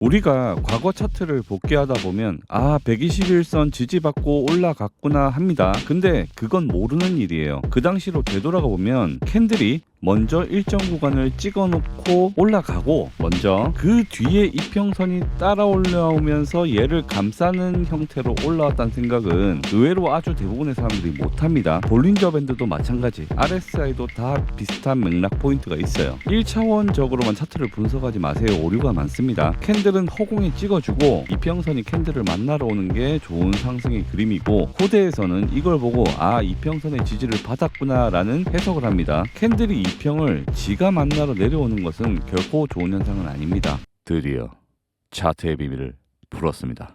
우리가 과거 차트를 복귀하다 보면 121선 지지받고 올라갔구나 합니다. 근데 그건 모르는 일이에요. 그 당시로 되돌아가 보면 캔들이 먼저 일정 구간을 찍어 놓고 올라가고 먼저 그 뒤에 이평선이 따라 올라오면서 얘를 감싸는 형태로 올라왔다는 생각은 의외로 아주 대부분의 사람들이 못합니다. 볼린저 밴드도 마찬가지, RSI도 다 비슷한 맥락 포인트가 있어요. 1차원적으로만 차트를 분석하지 마세요. 오류가 많습니다. 캔들은 허공에 찍어주고 이평선이 캔들을 만나러 오는 게 좋은 상승의 그림이고, 코드에서는 이걸 보고 이평선의 지지를 받았구나 라는 해석을 합니다. 캔들이 이평을 지가 만나러 내려오는 것은 결코 좋은 현상은 아닙니다. 드디어 차트의 비밀을 풀었습니다.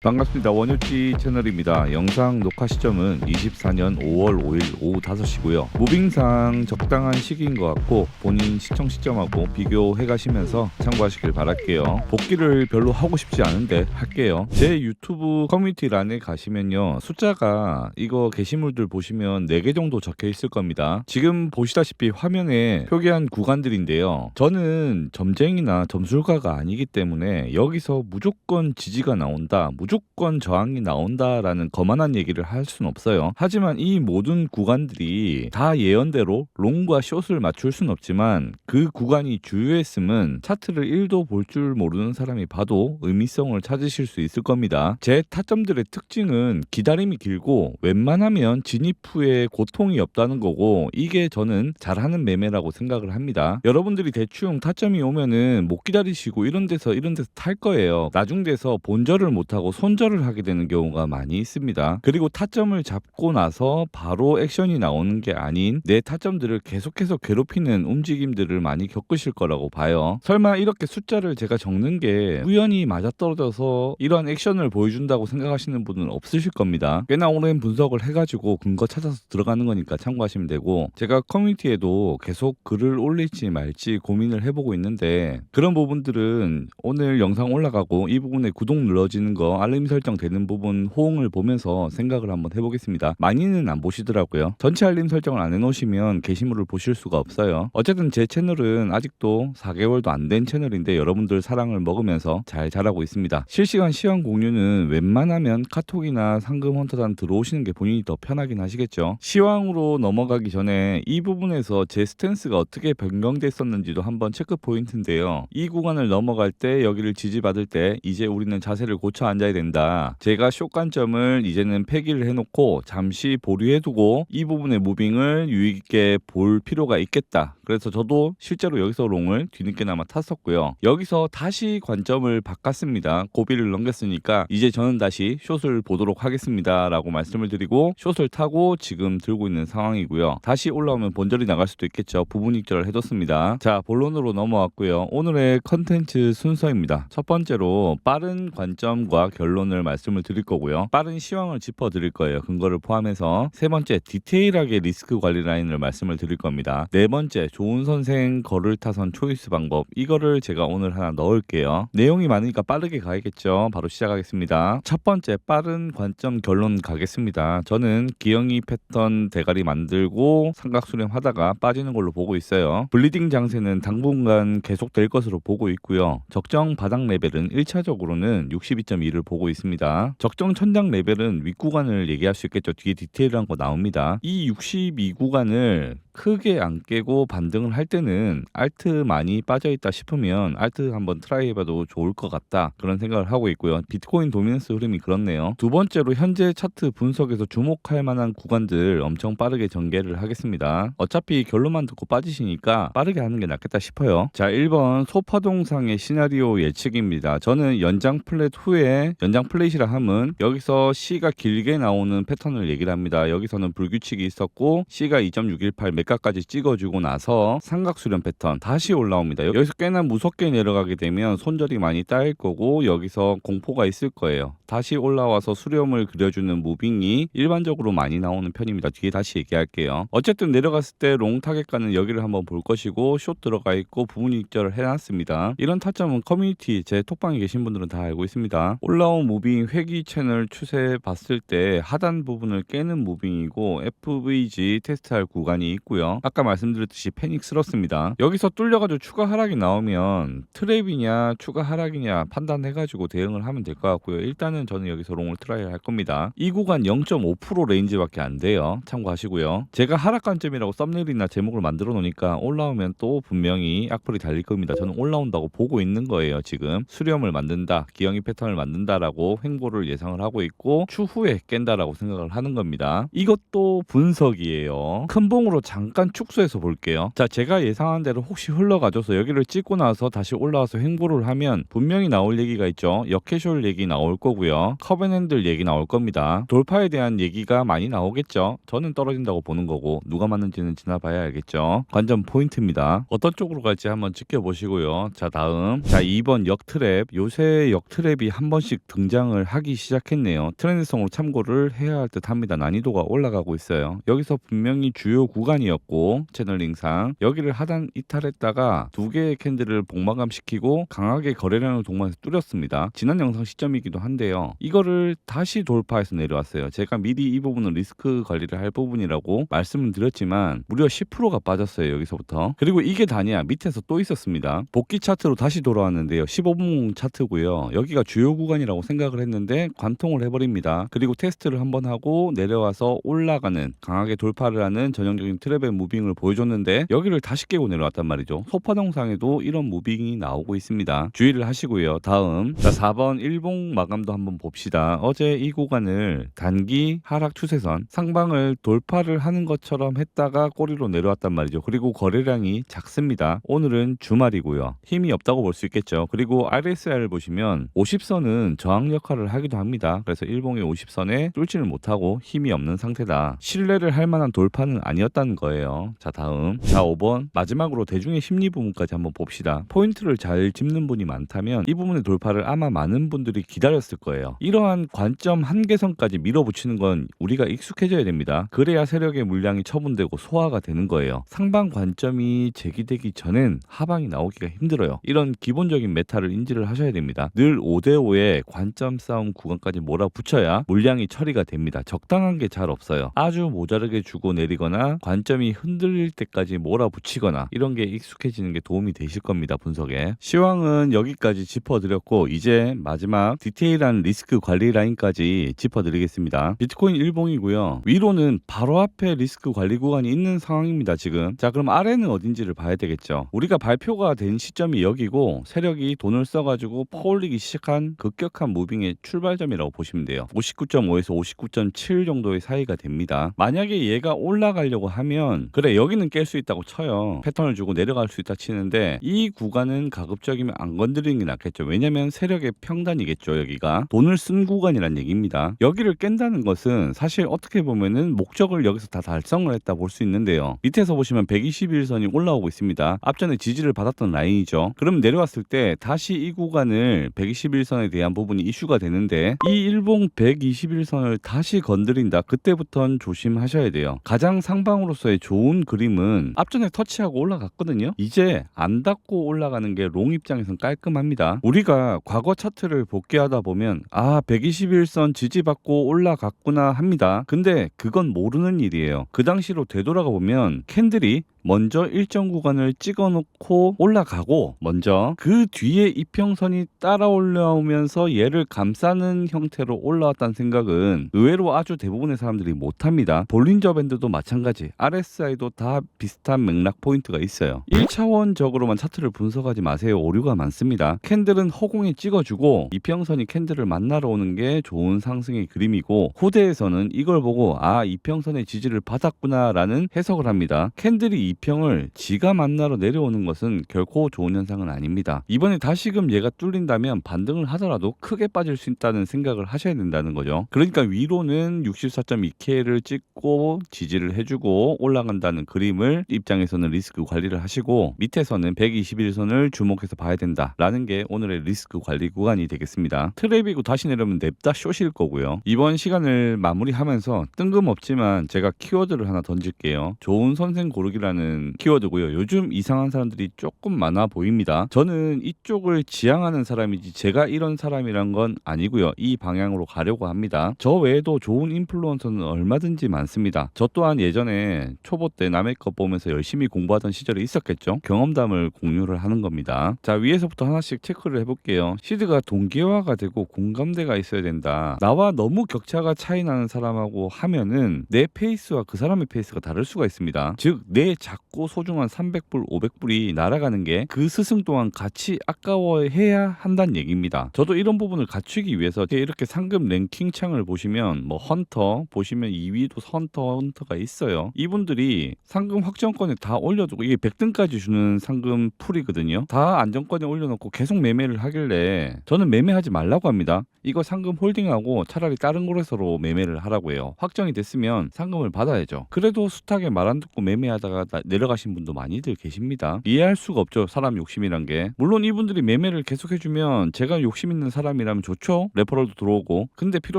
반갑습니다. 원효지 채널입니다. 영상 녹화 시점은 24년 5월 5일 오후 5시고요. 무빙상 적당한 시기인 것 같고 본인 시청 시점하고 비교해 가시면서 참고하시길 바랄게요. 복귀를 별로 하고 싶지 않은데 할게요. 제 유튜브 커뮤니티란에 가시면요, 숫자가 이거 게시물들 보시면 4개 정도 적혀 있을 겁니다. 지금 보시다시피 화면에 표기한 구간들인데요, 저는 점쟁이나 점술가가 아니기 때문에 여기서 무조건 지지가 나온다, 무조건 저항이 나온다라는 거만한 얘기를 할 수는 없어요. 하지만 이 모든 구간들이 다 예언대로 롱과 숏을 맞출 수는 없지만 그 구간이 주요했음은 차트를 1도 볼 줄 모르는 사람이 봐도 의미성을 찾으실 수 있을 겁니다. 제 타점들의 특징은 기다림이 길고 웬만하면 진입 후에 고통이 없다는 거고, 이게 저는 잘하는 매매라고 생각을 합니다. 여러분들이 대충 타점이 오면은 못 기다리시고 이런 데서 탈 거예요. 나중 돼서 본절을 못하고 손절을 하게 되는 경우가 많이 있습니다. 그리고 타점을 잡고 나서 바로 액션이 나오는 게 아닌 내 타점들을 계속해서 괴롭히는 움직임들을 많이 겪으실 거라고 봐요. 설마 이렇게 숫자를 제가 적는 게 우연히 맞아떨어져서 이러한 액션을 보여준다고 생각하시는 분은 없으실 겁니다. 꽤나 오랜 분석을 해가지고 근거 찾아서 들어가는 거니까 참고하시면 되고, 제가 커뮤니티에도 계속 글을 올릴지 말지 고민을 해보고 있는데, 그런 부분들은 오늘 영상 올라가고 이 부분에 구독 눌러지는 거, 알림 설정 되는 부분 호응을 보면서 생각을 한번 해보겠습니다. 많이는 안 보시더라고요. 전체 알림 설정을 안 해놓으시면 게시물을 보실 수가 없어요. 어쨌든 제 채널은 아직도 4개월도 안 된 채널인데 여러분들 사랑을 먹으면서 잘 자라고 있습니다. 실시간 시황 공유는 웬만하면 카톡이나 상금 헌터단 들어오시는 게 본인이 더 편하긴 하시겠죠. 시황으로 넘어가기 전에 이 부분에서 제 스탠스가 어떻게 변경됐었는지도 한번 체크 포인트인데요. 이 구간을 넘어갈 때, 여기를 지지받을 때 이제 우리는 자세를 고쳐 앉아야 된다. 제가 숏 관점을 이제는 폐기를 해놓고 잠시 보류해두고 이 부분의 무빙을 유익있게 볼 필요가 있겠다. 그래서 저도 실제로 여기서 롱을 뒤늦게나마 탔었고요. 여기서 다시 관점을 바꿨습니다. 고비를 넘겼으니까 이제 저는 다시 숏을 보도록 하겠습니다 라고 말씀을 드리고 숏을 타고 지금 들고 있는 상황이고요. 다시 올라오면 본절이 나갈 수도 있겠죠. 부분 익절을 해뒀습니다. 자, 본론으로 넘어왔고요. 오늘의 컨텐츠 순서입니다. 첫 번째로 빠른 관점과 결론을 말씀을 드릴 거고요. 빠른 시황을 짚어 드릴 거예요. 근거를 포함해서. 세 번째, 디테일하게 리스크 관리 라인을 말씀을 드릴 겁니다. 네 번째, 좋은 선생 거를 타선 초이스 방법, 이거를 제가 오늘 하나 넣을게요. 내용이 많으니까 빠르게 가야겠죠. 바로 시작하겠습니다. 첫 번째, 빠른 관점 결론 가겠습니다. 저는 기영이 패턴 대가리 만들고 삼각 수렴하다가 빠지는 걸로 보고 있어요. 블리딩 장세는 당분간 계속될 것으로 보고 있고요. 적정 바닥 레벨은 1차적으로는 62.2를 보고 있습니다. 적정 천장 레벨은 윗구간을 얘기할 수 있겠죠. 뒤에 디테일한 거 나옵니다. 이 62구간을 크게 안 깨고 반등을 할 때는 알트 많이 빠져있다 싶으면 알트 한번 트라이 해봐도 좋을 것 같다, 그런 생각을 하고 있고요. 비트코인 도미넌스 흐름이 그렇네요. 두 번째로 현재 차트 분석에서 주목할 만한 구간들 엄청 빠르게 전개를 하겠습니다. 어차피 결론만 듣고 빠지시니까 빠르게 하는 게 낫겠다 싶어요. 자, 1번 소파동상의 시나리오 예측입니다. 저는 연장 플랫 후에, 연장 플랫이라 함은 여기서 C가 길게 나오는 패턴을 얘기를 합니다. 여기서는 불규칙이 있었고 C가 2.618 매가까지 찍어주고 나서 삼각수렴 패턴 다시 올라옵니다. 여기서 꽤나 무섭게 내려가게 되면 손절이 많이 따일 거고 여기서 공포가 있을 거예요. 다시 올라와서 수렴을 그려주는 무빙이 일반적으로 많이 나오는 편입니다. 뒤에 다시 얘기할게요. 어쨌든 내려갔을 때 롱 타겟가는 여기를 한번 볼 것이고 숏 들어가 있고 부분 익절을 해놨습니다. 이런 타점은 커뮤니티 제 톡방에 계신 분들은 다 알고 있습니다. 올라온 무빙 회귀 채널 추세 봤을 때 하단 부분을 깨는 무빙이고 FVG 테스트할 구간이 있고 아니고요. 아까 말씀드렸듯이 패닉스럽습니다. 여기서 뚫려가지고 추가 하락이 나오면 트랩이냐 추가 하락이냐 판단해가지고 대응을 하면 될 것 같고요. 일단은 저는 여기서 롱을 트라이 할 겁니다. 이 구간 0.5% 레인지밖에 안 돼요. 참고하시고요. 제가 하락 관점이라고 썸네일이나 제목을 만들어 놓으니까 올라오면 또 분명히 악플이 달릴 겁니다. 저는 올라온다고 보고 있는 거예요. 지금 수렴을 만든다, 기영이 패턴을 만든다라고 횡보를 예상을 하고 있고 추후에 깬다라고 생각을 하는 겁니다. 이것도 분석이에요. 큰 봉으로 잠깐 축소해서 볼게요. 자, 제가 예상한 대로 혹시 흘러가줘서 여기를 찍고 나서 다시 올라와서 횡보를 하면 분명히 나올 얘기가 있죠. 역캐쇼얼 얘기 나올 거고요. 커벤핸들 얘기 나올 겁니다. 돌파에 대한 얘기가 많이 나오겠죠. 저는 떨어진다고 보는 거고 누가 맞는지는 지나봐야 알겠죠. 관전 포인트입니다. 어떤 쪽으로 갈지 한번 지켜보시고요. 자, 다음. 자, 2번 역트랩. 요새 역트랩이 한 번씩 등장을 하기 시작했네요. 트렌드성으로 참고를 해야 할 듯 합니다. 난이도가 올라가고 있어요. 여기서 분명히 주요 구간이었고 채널링상 여기를 하단 이탈했다가 두 개의 캔들을 복마감시키고 강하게 거래량을 동반해서 뚫었습니다. 지난 영상 시점이기도 한데요. 이거를 다시 돌파해서 내려왔어요. 제가 미리 이 부분은 리스크 관리를 할 부분이라고 말씀을 드렸지만 무려 10%가 빠졌어요. 여기서부터. 그리고 이게 다냐 밑에서 또 있었습니다. 복귀 차트로 다시 돌아왔는데요. 15분 차트고요. 여기가 주요 구간이라고 생각을 했는데 관통을 해버립니다. 그리고 테스트를 한번 하고 내려와서 올라가는 강하게 돌파를 하는 전형적인 트랩의 무빙을 보여줬는데 여기를 다시 깨고 내려왔단 말이죠. 소파 동상에도 이런 무빙이 나오고 있습니다. 주의를 하시고요. 다음. 자, 4번 일봉 마감도 한번 봅시다. 어제 이 구간을 단기 하락 추세선 상방을 돌파를 하는 것처럼 했다가 꼬리로 내려왔단 말이죠. 그리고 거래량이 작습니다. 오늘은 주말이고요. 힘이 없다고 볼 수 있겠죠. 그리고 RSI를 보시면 50선은 저항 역할을 하기도 합니다. 그래서 일봉의 50선에 뚫지를 못하고 힘이 없는 상태다. 신뢰를 할 만한 돌파는 아니었다는 거예요. 자, 다음. 자, 5번. 마지막으로 대중의 심리 부분까지 한번 봅시다. 포인트를 잘 짚는 분이 많다면 이 부분의 돌파를 아마 많은 분들이 기다렸을 거예요. 이러한 관점 한계선까지 밀어붙이는 건 우리가 익숙해져야 됩니다. 그래야 세력의 물량이 처분되고 소화가 되는 거예요. 상방 관점이 제기되기 전엔 하방이 나오기가 힘들어요. 이런 기본적인 메타를 인지를 하셔야 됩니다. 늘 5대5의 관점 싸움 구간까지 몰아붙여야 물량이 처리가 됩니다. 적당한 게 잘 없어요. 아주 모자르게 주고 내리거나 관점이 흔들릴 때까지 몰아붙이거나 이런 게 익숙해지는 게 도움이 되실 겁니다. 분석에. 시황은 여기까지 짚어드렸고 이제 마지막 디테일한 리스크 관리 라인까지 짚어드리겠습니다. 비트코인 일봉이고요. 위로는 바로 앞에 리스크 관리 구간이 있는 상황입니다. 지금. 자, 그럼 아래는 어딘지를 봐야 되겠죠. 우리가 발표가 된 시점이 여기고 세력이 돈을 써가지고 퍼올리기 시작한 급격한 무빙의 출발점이라고 보시면 돼요. 59.5에서 59.7 정도의 사이가 됩니다. 만약에 얘가 올라가려고 하면 그래 여기는 깰 수 있다고 쳐요. 패턴을 주고 내려갈 수 있다 치는데 이 구간은 가급적이면 안 건드리는 게 낫겠죠. 왜냐면 세력의 평단이겠죠. 여기가 돈을 쓴 구간이란 얘기입니다. 여기를 깬다는 것은 사실 어떻게 보면은 목적을 여기서 다 달성을 했다 볼 수 있는데요. 밑에서 보시면 121선이 올라오고 있습니다. 앞전에 지지를 받았던 라인이죠. 그럼 내려왔을 때 다시 이 구간을 121선에 대한 부분이 이슈가 되는데 이 일봉 121선을 다시 건드린다. 그때부터는 조심하셔야 돼요. 가장 상방으로서의 좋은 그림은 앞전에 터치하고 올라갔거든요. 이제 안 닫고 올라가는 게 롱 입장에선 깔끔합니다. 우리가 과거 차트를 복귀하다 보면 121선 지지받고 올라갔구나 합니다. 근데 그건 모르는 일이에요. 그 당시로 되돌아가 보면 캔들이 먼저 일정 구간을 찍어놓고 올라가고 먼저 그 뒤에 이평선이 따라 올라오면서 얘를 감싸는 형태로 올라왔다는 생각은 의외로 아주 대부분의 사람들이 못합니다. 볼린저 밴드도 마찬가지, RSI도 다 비슷한 맥락 포인트가 있어요. 1차원적으로만 차트를 분석하지 마세요. 오류가 많습니다. 캔들은 허공에 찍어주고 이평선이 캔들을 만나러 오는 게 좋은 상승의 그림이고 후대에서는 이걸 보고 이평선의 지지를 받았구나 라는 해석을 합니다. 캔들이 이평을 지가 만나러 내려오는 것은 결코 좋은 현상은 아닙니다. 이번에 다시금 얘가 뚫린다면 반등을 하더라도 크게 빠질 수 있다는 생각을 하셔야 된다는 거죠. 그러니까 위로는 64.2K를 찍고 지지를 해주고 올라간다는 그림을 입장에서는 리스크 관리를 하시고 밑에서는 121선을 주목해서 봐야 된다라는 게 오늘의 리스크 관리 구간이 되겠습니다. 트랩이고 다시 내려오면 냅다 숏일 거고요. 이번 시간을 마무리하면서 뜬금없지만 제가 키워드를 하나 던질게요. 좋은 선생 고르기라는 있다는 키워드고요. 요즘 이상한 사람들이 조금 많아 보입니다. 저는 이쪽을 지향하는 사람이지 제가 이런 사람이란 건 아니고요. 이 방향으로 가려고 합니다. 저 외에도 좋은 인플루언서는 얼마든지 많습니다. 저 또한 예전에 초보 때 남의 거 보면서 열심히 공부하던 시절이 있었겠죠. 경험담을 공유를 하는 겁니다. 자, 위에서부터 하나씩 체크를 해볼게요. 시드가 동기화가 되고 공감대가 있어야 된다. 나와 너무 격차가 차이 나는 사람하고 하면은 내 페이스와 그 사람의 페이스가 다를 수가 있습니다. 즉 내 작고 소중한 300불 500불이 날아가는 게 그 스승 또한 같이 아까워해야 한다는 얘기입니다. 저도 이런 부분을 갖추기 위해서 이렇게 상금 랭킹 창을 보시면 뭐 헌터 보시면 2위도 헌터가 있어요. 이분들이 상금 확정권에 다 올려두고 이게 100등까지 주는 상금 풀이거든요. 다 안정권에 올려놓고 계속 매매를 하길래 저는 매매하지 말라고 합니다. 이거 상금 홀딩하고 차라리 다른 곳에서로 매매를 하라고 해요. 확정이 됐으면 상금을 받아야죠. 그래도 숱하게 말 안 듣고 매매하다가 내려가신 분도 많이들 계십니다. 이해할 수가 없죠. 사람 욕심이란 게. 물론 이분들이 매매를 계속 해주면 제가 욕심 있는 사람이라면 좋죠. 레퍼럴도 들어오고. 근데 필요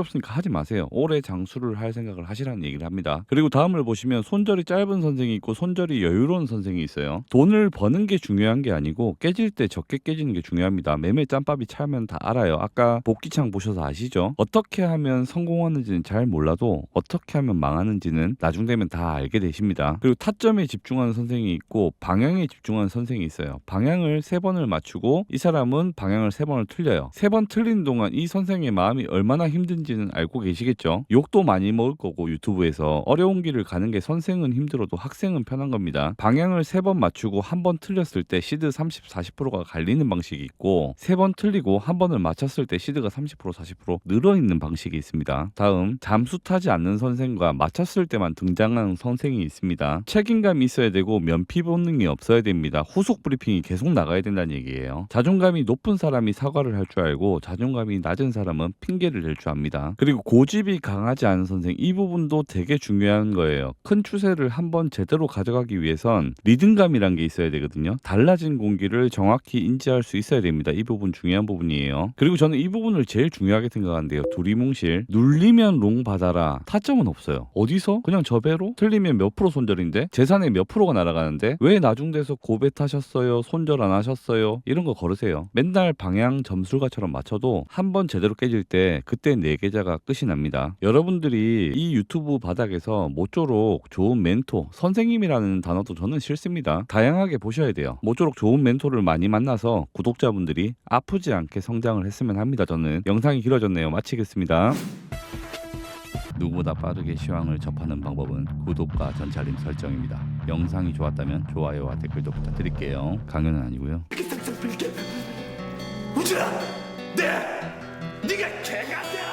없으니까 하지 마세요. 오래 장수를 할 생각을 하시라는 얘기를 합니다. 그리고 다음을 보시면 손절이 짧은 선생이 있고 손절이 여유로운 선생이 있어요. 돈을 버는 게 중요한 게 아니고 깨질 때 적게 깨지는 게 중요합니다. 매매 짬밥이 차면 다 알아요. 아까 복귀창 보셔서 아시죠? 어떻게 하면 성공하는지는 잘 몰라도 어떻게 하면 망하는지는 나중 되면 다 알게 되십니다. 그리고 타점에 집중하는 선생이 있고 방향에 집중하는 선생이 있어요. 방향을 3번을 맞추고 이 사람은 방향을 3번을 틀려요. 3번 틀린 동안 이 선생의 마음이 얼마나 힘든지는 알고 계시겠죠? 욕도 많이 먹을 거고 유튜브에서 어려운 길을 가는 게 선생은 힘들어도 학생은 편한 겁니다. 방향을 3번 맞추고 한 번 틀렸을 때 시드 30, 40%가 갈리는 방식이 있고 3번 틀리고 한 번을 맞췄을 때 시드가 30%, 40% 늘어있는 방식이 있습니다. 다음 잠수 타지 않는 선생과 맞췄을 때만 등장하는 선생이 있습니다. 책임감이 있어야 되고 면피 본능이 없어야 됩니다. 후속 브리핑이 계속 나가야 된다는 얘기예요. 자존감이 높은 사람이 사과를 할 줄 알고 자존감이 낮은 사람은 핑계를 댈 줄 압니다. 그리고 고집이 강하지 않은 선생, 이 부분도 되게 중요한 거예요. 큰 추세를 한번 제대로 가져가기 위해선 리듬감이란 게 있어야 되거든요. 달라진 공기를 정확히 인지할 수 있어야 됩니다. 이 부분 중요한 부분이에요. 그리고 저는 이 부분을 제일 중요하게 생각하는데요. 두리뭉실 눌리면 롱 받아라. 타점은 없어요. 어디서? 그냥 저 배로? 틀리면 몇 프로 손절인데? 재산의 몇 프로가 날아가는데? 왜 나중 돼서 고bet 하셨어요? 손절 안 하셨어요? 이런 거 걸으세요. 맨날 방향 점술가처럼 맞춰도 한 번 제대로 깨질 때 그때 내 계좌가 끝이 납니다. 여러분들이 이 유튜브 바닥에서 모쪼록 좋은 멘토, 선생님이라는 단어도 저는 싫습니다. 다양하게 보셔야 돼요. 모쪼록 좋은 멘토를 많이 만나서 구독자분들이 아프지 않게 성장을 했으면 합니다. 저는 영상이 길어졌네요. 마치겠습니다. 누구보다 빠르게 시황을 접하는 방법은 구독과 전체 알림 설정입니다. 영상이 좋았다면 좋아요와 댓글도 부탁드릴게요. 강요는 아니고요. 우주라, 네가 개가 돼.